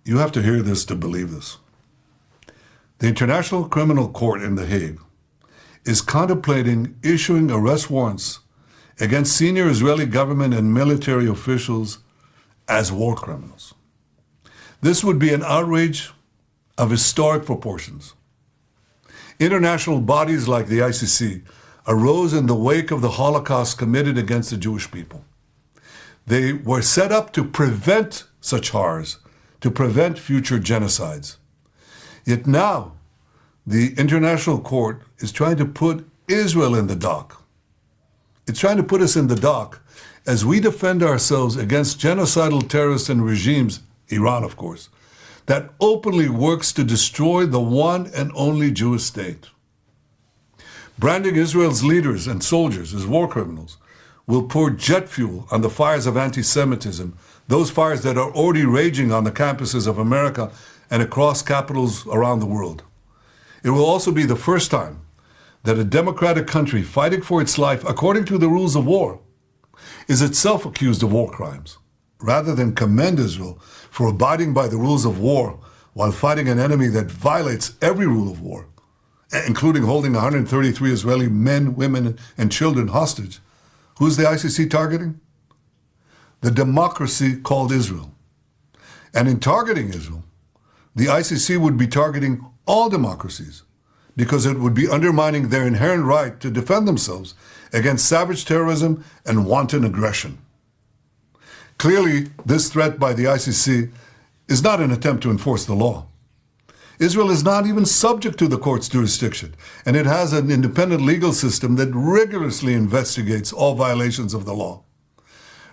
You have to hear this to believe this. The International Criminal Court in The Hague is contemplating issuing arrest warrants against senior Israeli government and military officials as war criminals. This would be an outrage of historic proportions. International bodies like the ICC arose in the wake of the Holocaust committed against the Jewish people. They were set up to prevent such horrors, to prevent future genocides. Yet now, the International Court is trying to put Israel in the dock. It's trying to put us in the dock as we defend ourselves against genocidal terrorists and regimes, Iran of course, that openly works to destroy the one and only Jewish state. Branding Israel's leaders and soldiers as war criminals will pour jet fuel on the fires of anti-Semitism, those fires that are already raging on the campuses of America and across capitals around the world. It will also be the first time that a democratic country fighting for its life according to the rules of war is itself accused of war crimes. Rather than commend Israel for abiding by the rules of war while fighting an enemy that violates every rule of war, including holding 133 Israeli men, women, and children hostage, who's the ICC targeting? The democracy called Israel. And in targeting Israel, the ICC would be targeting all democracies because it would be undermining their inherent right to defend themselves against savage terrorism and wanton aggression. Clearly, this threat by the ICC is not an attempt to enforce the law. Israel is not even subject to the court's jurisdiction, and it has an independent legal system that rigorously investigates all violations of the law.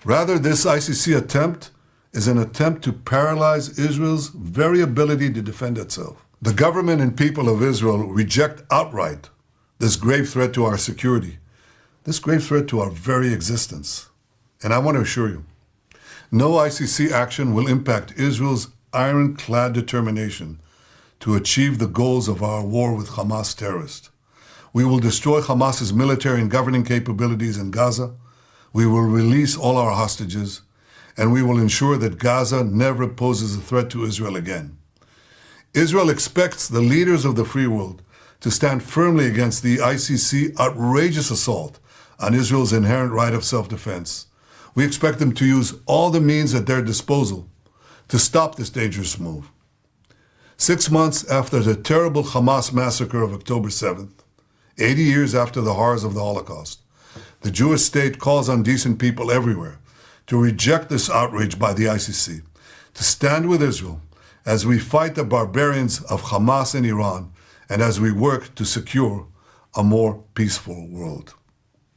Rather, this ICC attempt is an attempt to paralyze Israel's very ability to defend itself. The government and people of Israel reject outright this grave threat to our security, this grave threat to our very existence. And I want to assure you, no ICC action will impact Israel's ironclad determination to achieve the goals of our war with Hamas terrorists. We will destroy Hamas's military and governing capabilities in Gaza. We will release all our hostages, and we will ensure that Gaza never poses a threat to Israel again. Israel expects the leaders of the free world to stand firmly against the ICC outrageous assault on Israel's inherent right of self-defense. We expect them to use all the means at their disposal to stop this dangerous move. 6 months after the terrible Hamas massacre of October 7th, 80 years after the horrors of the Holocaust, the Jewish state calls on decent people everywhere to reject this outrage by the ICC, to stand with Israel as we fight the barbarians of Hamas and Iran, and as we work to secure a more peaceful world.